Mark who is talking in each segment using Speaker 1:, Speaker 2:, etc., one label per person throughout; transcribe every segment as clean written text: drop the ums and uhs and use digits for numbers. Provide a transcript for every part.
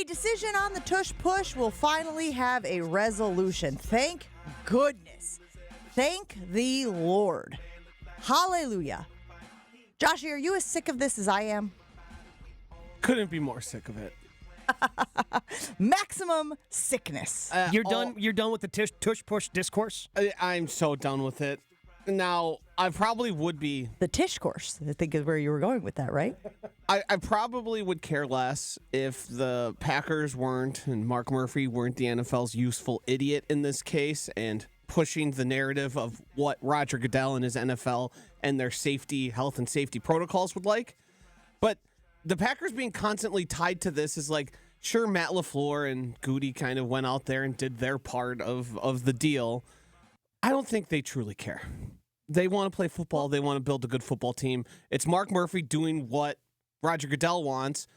Speaker 1: decision on the Tush Push will finally have a resolution. Thank goodness. Thank the Lord. Hallelujah. Joshy, are you as sick of this as I am?
Speaker 2: Couldn't be more sick of it.
Speaker 1: Maximum sickness.
Speaker 3: You're done with the Tush Push discourse?
Speaker 2: I'm so done with it. Now, I probably would be...
Speaker 1: The Tish course, I think is where you were going with that, right?
Speaker 2: I probably would care less if the Packers weren't and Mark Murphy weren't the NFL's useful idiot in this case and pushing the narrative of what Roger Goodell and his NFL and their health and safety protocols would like. But the Packers being constantly tied to this is like, sure, Matt LaFleur and Goody kind of went out there and did their part of the deal. I don't think they truly care. They want to play football. They want to build a good football team. It's Mark Murphy doing what Roger Goodell wants,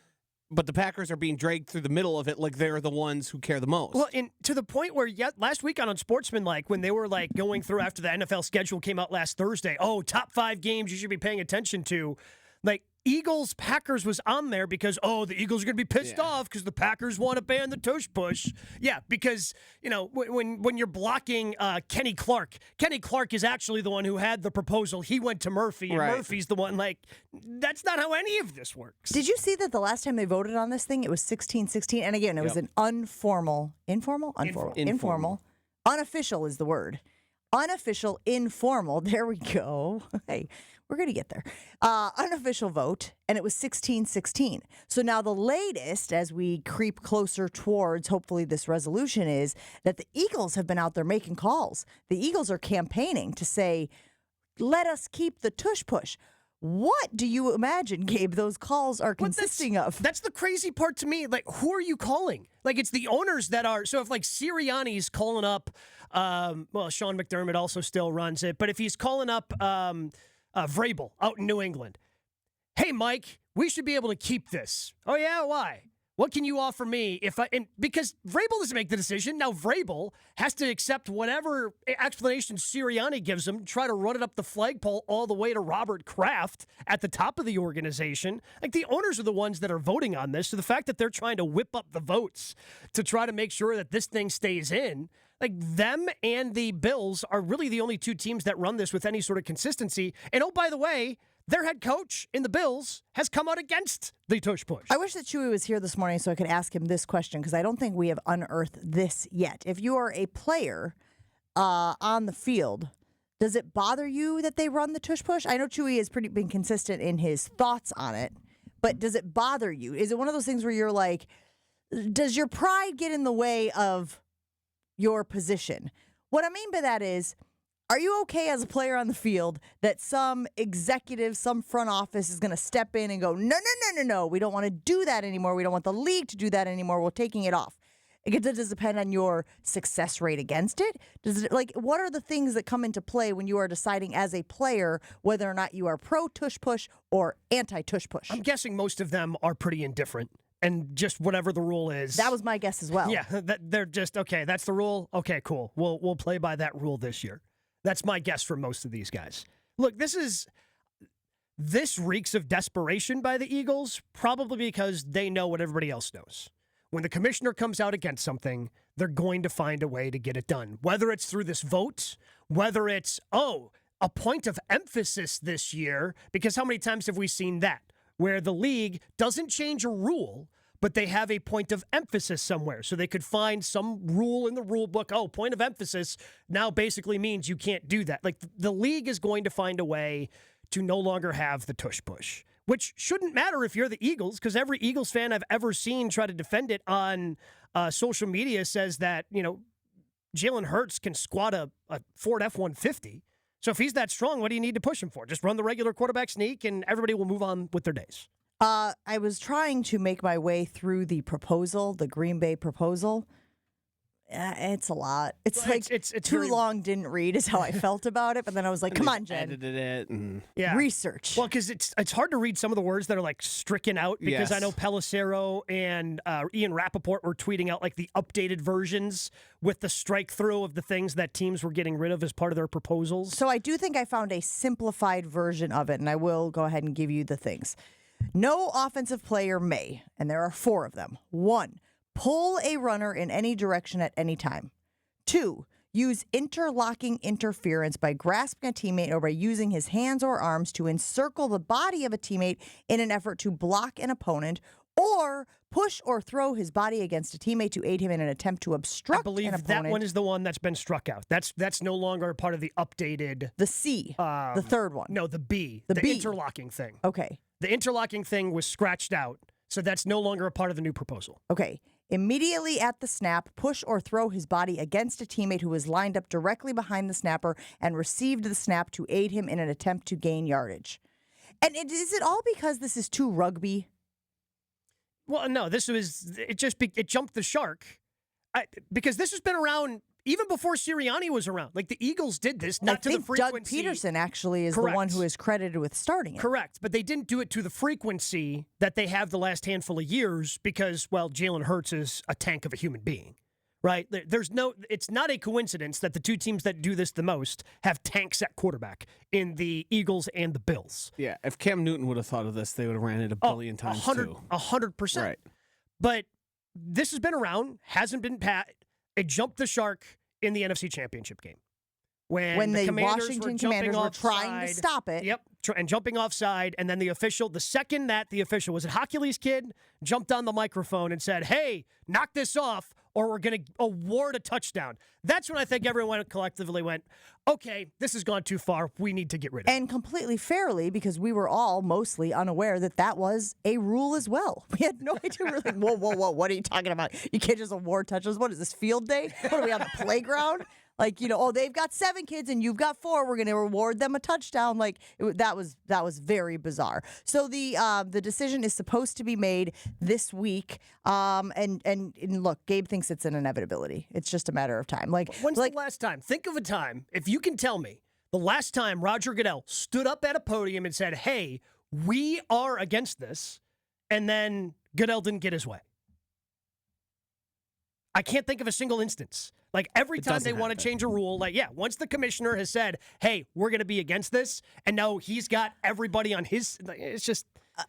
Speaker 2: but the Packers are being dragged through the middle of it like they're the ones who care the most.
Speaker 3: Well, and to the point where last week on Sportsman, when they were going through after the NFL schedule came out last Thursday, top 5 games you should be paying attention to, Eagles, Packers was on there because, the Eagles are going to be pissed off because the Packers want to ban the Tush Push. Yeah, because, when you're blocking Kenny Clark is actually the one who had the proposal. He went to Murphy, and
Speaker 2: right.
Speaker 3: Murphy's the one, that's not how any of this works.
Speaker 1: Did you see that the last time they voted on this thing, it was 16-16? And again, it was an informal, unofficial is the word. Unofficial, informal, there we go. Hey, we're going to get there. Unofficial vote, and it was 16-16. So now the latest, as we creep closer towards, hopefully, this resolution is that the Eagles have been out there making calls. The Eagles are campaigning to say, let us keep the Tush Push. What do you imagine, Gabe, those calls are consisting of?
Speaker 3: That's the crazy part to me. Who are you calling? It's the owners that are. So if Sirianni's calling up, Sean McDermott also still runs it. But if he's calling up Vrabel out in New England, hey, Mike, we should be able to keep this. Oh, yeah? Why? What can you offer me because Vrabel doesn't make the decision. Now Vrabel has to accept whatever explanation Sirianni gives him, try to run it up the flagpole all the way to Robert Kraft at the top of the organization. The owners are the ones that are voting on this. So the fact that they're trying to whip up the votes to try to make sure that this thing stays in, them and the Bills are really the only 2 teams that run this with any sort of consistency. And by the way, their head coach in the Bills has come out against the Tush Push.
Speaker 1: I wish that Chewy was here this morning so I could ask him this question because I don't think we have unearthed this yet. If you are a player on the field, does it bother you that they run the Tush Push? I know Chewy has been consistent in his thoughts on it, but does it bother you? Is it one of those things where you're like, does your pride get in the way of your position? What I mean by that is, are you okay as a player on the field that some executive, some front office is going to step in and go, no, we don't want to do that anymore. We don't want the league to do that anymore. We're taking it off. Does it depend on your success rate against it? What are the things that come into play when you are deciding as a player whether or not you are pro Tush Push or anti Tush Push?
Speaker 3: I'm guessing most of them are pretty indifferent. And just whatever the rule is.
Speaker 1: That was my guess as well.
Speaker 3: Yeah, they're just, okay, that's the rule. Okay, cool. We'll play by that rule this year. That's my guess for most of these guys. Look, this reeks of desperation by the Eagles, probably because they know what everybody else knows. When the commissioner comes out against something, they're going to find a way to get it done. Whether it's through this vote, whether it's, a point of emphasis this year, because how many times have we seen that? Where the league doesn't change a rule, but they have a point of emphasis somewhere. So they could find some rule in the rule book. Point of emphasis now basically means you can't do that. The league is going to find a way to no longer have the Tush Push, which shouldn't matter if you're the Eagles, because every Eagles fan I've ever seen try to defend it on social media says that, Jalen Hurts can squat a Ford F-150. So if he's that strong, what do you need to push him for? Just run the regular quarterback sneak and everybody will move on with their days.
Speaker 1: I was trying to make my way through the proposal, the Green Bay proposal. It's a lot. It's too long, didn't read is how I felt about it. But then I was like, come on, Jen.
Speaker 2: Edited it. And...
Speaker 3: Yeah.
Speaker 1: Research.
Speaker 3: Well, because it's hard to read some of the words that are stricken out because I know Pelissero and Ian Rappaport were tweeting out the updated versions with the strike through of the things that teams were getting rid of as part of their proposals.
Speaker 1: So I do think I found a simplified version of it, and I will go ahead and give you the things. No offensive player may, and there are 4 of them. 1, pull a runner in any direction at any time. 2, use interlocking interference by grasping a teammate or by using his hands or arms to encircle the body of a teammate in an effort to block an opponent, or push or throw his body against a teammate to aid him in an attempt to obstruct an opponent.
Speaker 3: I believe that one is the one that's been struck out. That's no longer part of the updated.
Speaker 1: The C, the third one.
Speaker 3: No, the B.
Speaker 1: The B.
Speaker 3: interlocking thing.
Speaker 1: Okay.
Speaker 3: The interlocking thing was scratched out, so that's no longer a part of the new proposal.
Speaker 1: Okay. Immediately at the snap, push or throw his body against a teammate who is lined up directly behind the snapper and received the snap to aid him in an attempt to gain yardage. And is it all because this is too rugby?
Speaker 3: Well, no, it jumped the shark. Because this has been around even before Sirianni was around. Like, the Eagles did this, not to the frequency.
Speaker 1: Doug Peterson actually is
Speaker 3: Correct.
Speaker 1: the one who is credited with starting it.
Speaker 3: Correct, but they didn't do it to the frequency that they have the last handful of years because, well, Jalen Hurts is a tank of a human being, right? It's not a coincidence that the two teams that do this the most have tanks at quarterback in the Eagles and the Bills.
Speaker 2: Yeah, if Cam Newton would have thought of this, they would have ran it a billion times too.
Speaker 3: 100%.
Speaker 2: Right.
Speaker 3: But this has been around, hasn't been pat. It jumped the shark in the NFC Championship game. When the
Speaker 1: Washington Commanders were trying to stop it.
Speaker 3: Yep, and jumping offside, and then the second that the official, was it 𝘾𝙀𝙀𝙀, jumped on the microphone and said, hey, knock this off, or we're going to award a touchdown. That's when I think everyone collectively went, okay, this has gone too far. We need to get rid of it.
Speaker 1: And completely fairly, because we were all mostly unaware that was a rule as well. We had no idea. We were like, whoa, what are you talking about? You can't just award touchdowns. What is this, field day? What are we, on the playground? Like, they've got 7 kids and you've got 4. We're going to reward them a touchdown. Like, that was very bizarre. So the decision is supposed to be made this week. And look, Gabe thinks it's an inevitability. It's just a matter of time. Like,
Speaker 3: when's the last time? Think of a time, if you can tell me, the last time Roger Goodell stood up at a podium and said, hey, we are against this, and then Goodell didn't get his way. I can't think of a single instance. Like, every time they want to change a rule, once the commissioner has said, hey, we're going to be against this, and now he's got everybody on his, it's just.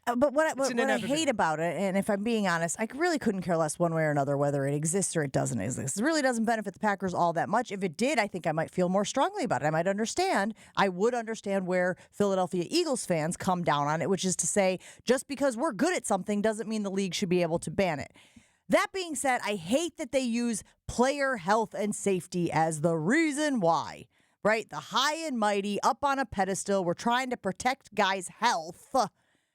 Speaker 1: But what I hate about it, and if I'm being honest, I really couldn't care less one way or another whether it exists or it doesn't exist. It really doesn't benefit the Packers all that much. If it did, I think I might feel more strongly about it. I would understand where Philadelphia Eagles fans come down on it, which is to say, just because we're good at something doesn't mean the league should be able to ban it. That being said, I hate that they use player health and safety as the reason why, right? The high and mighty up on a pedestal. We're trying to protect guys' health.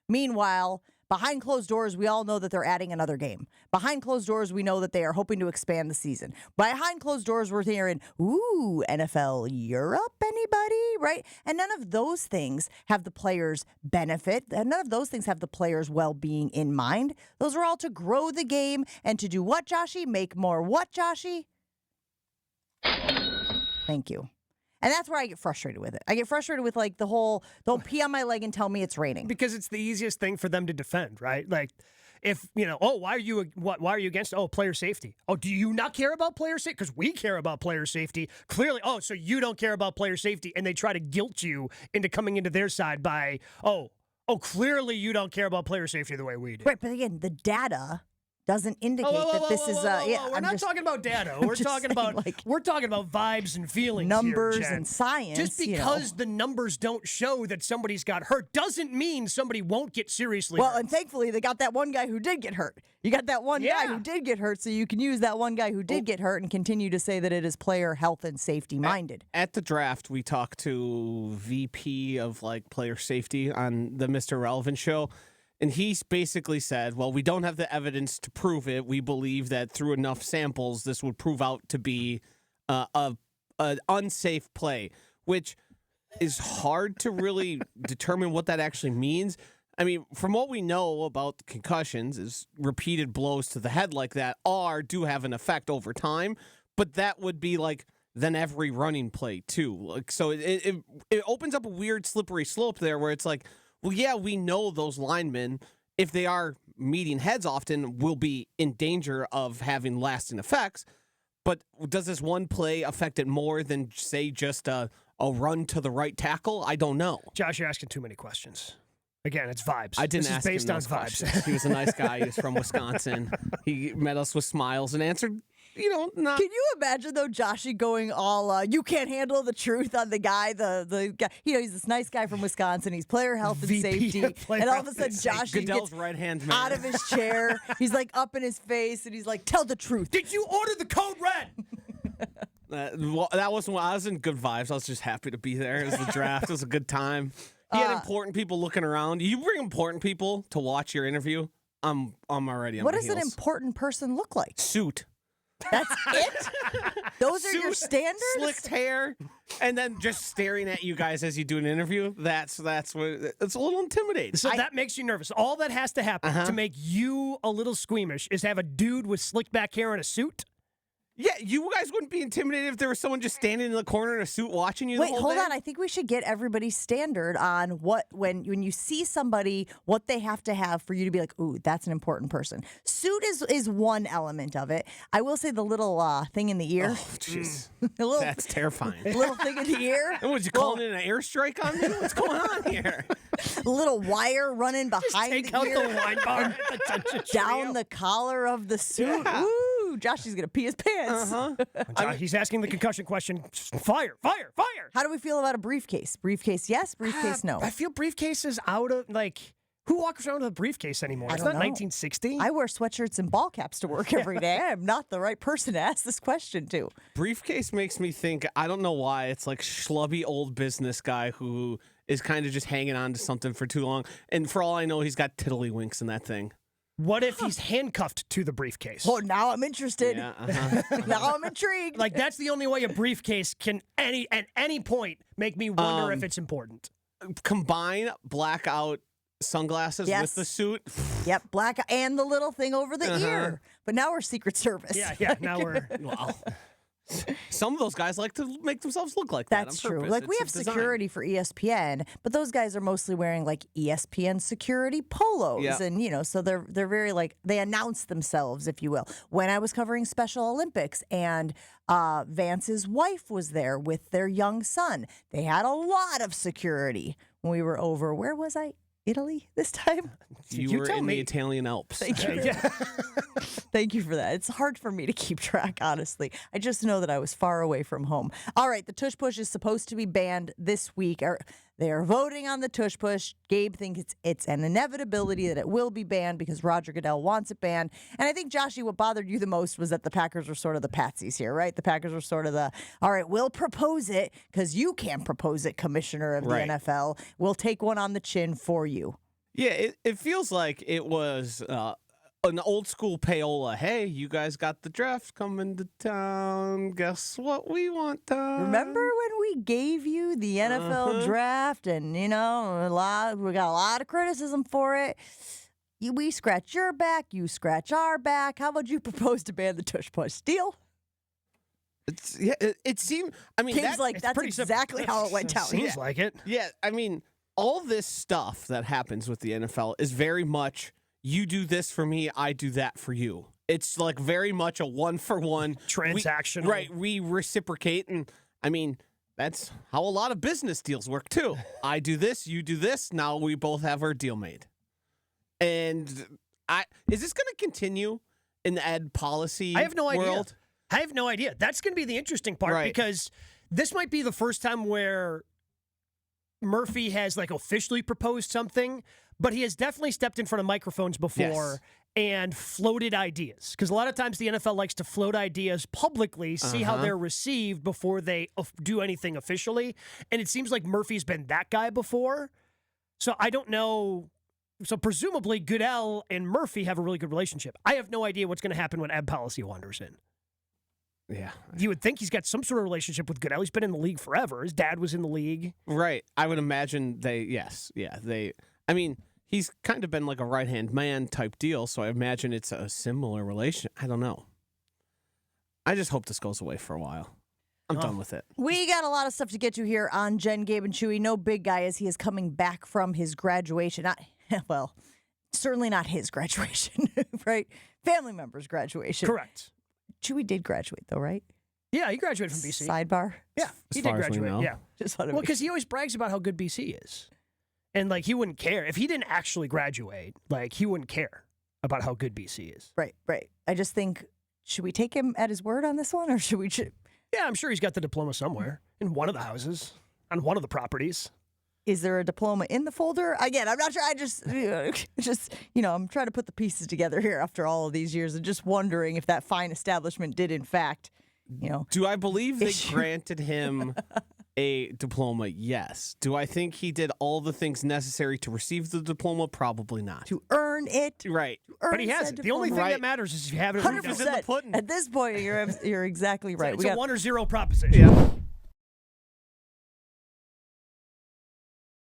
Speaker 1: Meanwhile, behind closed doors, we all know that they're adding another game. Behind closed doors, we know that they are hoping to expand the season. Behind closed doors, we're hearing, ooh, NFL Europe, anybody? Right? And none of those things have the players' benefit. And none of those things have the players' well-being in mind. Those are all to grow the game and to do what, Joshy? Make more what, Joshy? Thank you. And that's where I get frustrated with it. I get frustrated with the whole, don't pee on my leg and tell me it's raining.
Speaker 3: Because it's the easiest thing for them to defend, right? Like, if, why are you against, player safety? Oh, do you not care about player safety? Because we care about player safety. Clearly, so you don't care about player safety, and they try to guilt you into coming into their side by, clearly you don't care about player safety the way we do.
Speaker 1: Right, but again, the data doesn't indicate that this is
Speaker 3: we're not talking about data. We're talking about vibes and feelings,
Speaker 1: numbers
Speaker 3: here, Jen.
Speaker 1: And science.
Speaker 3: Just because the numbers don't show that somebody's got hurt doesn't mean somebody won't get seriously hurt.
Speaker 1: Well, and thankfully they got that one guy who did get hurt. You got that one guy who did get hurt, so you can use that one guy who did get hurt and continue to say that it is player health and safety minded.
Speaker 2: At the draft, we talked to VP of player safety on the Mr. Relevant show. And he basically said, well, we don't have the evidence to prove it. We believe that through enough samples, this would prove out to be an unsafe play, which is hard to really determine what that actually means. I mean, from what we know about concussions is repeated blows to the head like that do have an effect over time, but that would be then every running play too. So it opens up a weird slippery slope there where it's well, yeah, we know those linemen, if they are meeting heads often, will be in danger of having lasting effects. But does this one play affect it more than, say, just a run to the right tackle? I don't know.
Speaker 3: Josh, you're asking too many questions. Again, it's vibes.
Speaker 2: I didn't
Speaker 3: this
Speaker 2: ask
Speaker 3: is based
Speaker 2: him
Speaker 3: on
Speaker 2: those
Speaker 3: vibes.
Speaker 2: questions. He was a nice guy. He was from Wisconsin. He met us with smiles and answered, not.
Speaker 1: Can you imagine though, Joshy going all you can't handle the truth on the guy, the guy, he's this nice guy from Wisconsin. He's player health and
Speaker 3: VP
Speaker 1: safety,
Speaker 3: of player
Speaker 1: and all of a
Speaker 3: health
Speaker 1: sudden
Speaker 3: and safety.
Speaker 1: Joshy
Speaker 2: Goodell's
Speaker 1: gets
Speaker 2: right-hand man.
Speaker 1: out of his chair. He's like up in his face, and he's like, "Tell the truth."
Speaker 3: Did you order the code red?
Speaker 2: That wasn't. I was in good vibes. I was just happy to be there. It was the draft. It was a good time. He had important people looking around. You bring important people to watch your interview. I'm already on
Speaker 1: What
Speaker 2: my
Speaker 1: does an
Speaker 2: heels.
Speaker 1: important person look like?
Speaker 2: Suit?
Speaker 1: That's it? Those are your
Speaker 2: Suit,
Speaker 1: standards?
Speaker 2: Slicked hair, and then just staring at you guys as you do an interview. That's what it's a little intimidating.
Speaker 3: So that makes you nervous. All that has to happen to make you a little squeamish is to have a dude with slicked back hair and a suit.
Speaker 2: Yeah, you guys wouldn't be intimidated if there was someone just standing in the corner in a suit watching you.
Speaker 1: Wait,
Speaker 2: the whole
Speaker 1: hold
Speaker 2: day?
Speaker 1: on. I think we should get everybody's standard on what when you see somebody, what they have to have for you to be like, ooh, that's an important person. Suit is one element of it. I will say the little thing in the ear.
Speaker 2: Oh, jeez,
Speaker 1: The little,
Speaker 2: that's terrifying.
Speaker 1: little thing in the ear.
Speaker 2: And was you calling in an airstrike on me? What's going on here?
Speaker 1: Little wire running behind
Speaker 3: Take
Speaker 1: the
Speaker 3: out
Speaker 1: ear,
Speaker 3: the wine bar at the Attention
Speaker 1: down
Speaker 3: Trio.
Speaker 1: the collar of the suit.
Speaker 2: Yeah.
Speaker 1: Ooh, Josh is gonna pee his pants.
Speaker 3: He's asking the concussion question. Fire, fire, fire.
Speaker 1: How do we feel about a briefcase? Briefcase, yes. Briefcase, no.
Speaker 3: I feel briefcase is out of, who walks around with a briefcase anymore? It's
Speaker 1: don't
Speaker 3: not
Speaker 1: know.
Speaker 3: 1960.
Speaker 1: I wear sweatshirts and ball caps to work every day. I am not the right person to ask this question to.
Speaker 2: Briefcase makes me think, I don't know why, it's like schlubby old business guy who is kind of just hanging on to something for too long. And for all I know, he's got tiddlywinks in that thing.
Speaker 3: What if he's handcuffed to the briefcase?
Speaker 1: Oh, now I'm interested.
Speaker 2: Yeah,
Speaker 1: Now I'm intrigued.
Speaker 3: Like, that's the only way a briefcase can at any point make me wonder if it's important.
Speaker 2: Combine blackout sunglasses
Speaker 1: Yes.
Speaker 2: with the suit.
Speaker 1: Yep, black and the little thing over the ear. But now we're Secret Service.
Speaker 3: Yeah, now we're...
Speaker 2: Wow. Some of those guys like to make themselves look like that.
Speaker 1: That's
Speaker 2: on
Speaker 1: true.
Speaker 2: purpose.
Speaker 1: Like we
Speaker 2: It's
Speaker 1: have
Speaker 2: a design.
Speaker 1: security for ESPN, but those guys are mostly wearing like ESPN security polos,
Speaker 2: Yeah.
Speaker 1: and so they're very like they announce themselves, if you will. When I was covering Special Olympics, and Vance's wife was there with their young son, they had a lot of security when we were over. Where was I? Italy this time?
Speaker 2: You were
Speaker 3: tell
Speaker 2: in
Speaker 3: me.
Speaker 2: the Italian Alps.
Speaker 1: Thank you.
Speaker 3: Yeah.
Speaker 1: Thank you for that. It's hard for me to keep track, honestly. I just know that I was far away from home. All right, the Tush Push is supposed to be banned this week. They are voting on the Tush Push. Gabe thinks it's an inevitability that it will be banned because Roger Goodell wants it banned. And I think, Joshy, what bothered you the most was that the Packers were sort of the patsies here, right? The Packers were sort of all right, we'll propose it because you can't propose it, Commissioner of the
Speaker 2: Right.
Speaker 1: NFL. We'll take one on the chin for you.
Speaker 2: Yeah, it feels like it was an old school payola. Hey, you guys got the draft coming to town. Guess what we want done?
Speaker 1: Remember when we gave you the NFL draft, and we got a lot of criticism for it. We scratch your back, you scratch our back. How about you propose to ban the Tush Push? Deal?
Speaker 2: It seemed. I mean,
Speaker 1: Gabe's like, that's
Speaker 3: pretty simple.
Speaker 1: exactly how it went down.
Speaker 3: Seems like it.
Speaker 2: yeah. I mean, all this stuff that happens with the NFL is very much you do this for me, I do that for you. It's like very much a one-for-one
Speaker 3: Transactional.
Speaker 2: Right. We reciprocate, and I mean. That's how a lot of business deals work, too. I do this, you do this, now we both have our deal made. And is this going to continue in the ed policy
Speaker 3: I have no idea.
Speaker 2: world?
Speaker 3: I have no idea. That's going to be the interesting part
Speaker 2: Right.
Speaker 3: because this might be the first time where Murphy has officially proposed something, but he has definitely stepped in front of microphones before and floated ideas. Because a lot of times the NFL likes to float ideas publicly, see how they're received before they do anything officially. And it seems like Murphy's been that guy before. So I don't know. So presumably Goodell and Murphy have a really good relationship. I have no idea what's going to happen when ed policy wanders in.
Speaker 2: Yeah.
Speaker 3: You would think he's got some sort of relationship with Goodell. He's been in the league forever. His dad was in the league.
Speaker 2: Right. I would imagine I mean, he's kind of been like a right-hand man type deal, so I imagine it's a similar relation. I don't know. I just hope this goes away for a while. I'm done with it.
Speaker 1: We got a lot of stuff to get to here on Jen, Gabe, and Chewy. No big guy as he is coming back from his graduation. Well, certainly not his graduation, right? Family member's graduation.
Speaker 3: Correct.
Speaker 1: Chewy did graduate, though, right?
Speaker 3: Yeah, he graduated from BC.
Speaker 1: Sidebar.
Speaker 3: Yeah,
Speaker 2: As
Speaker 3: he
Speaker 2: far
Speaker 3: did
Speaker 2: as we
Speaker 3: graduate.
Speaker 2: know.
Speaker 3: Yeah.
Speaker 1: Just want to
Speaker 3: Well, because he always brags about how good BC is. And, like, he wouldn't care. If he didn't actually graduate, like, he wouldn't care about how good BC is.
Speaker 1: Right. I just think, should we take him at his word on this one, or should we?
Speaker 3: Yeah, I'm sure he's got the diploma somewhere in one of the houses, on one of the properties.
Speaker 1: Is there a diploma in the folder? Again, I'm not sure. I just, I'm trying to put the pieces together here after all of these years and just wondering if that fine establishment did, in fact,
Speaker 2: Do I believe they granted him a diploma? Yes. Do I think he did all the things necessary to receive the diploma? Probably not.
Speaker 1: To earn it.
Speaker 2: Right.
Speaker 3: But he hasn't. The only thing that matters is if you have it.
Speaker 1: 100%. At this point, you're exactly right.
Speaker 3: It's a 1 or 0 proposition.
Speaker 2: Yeah.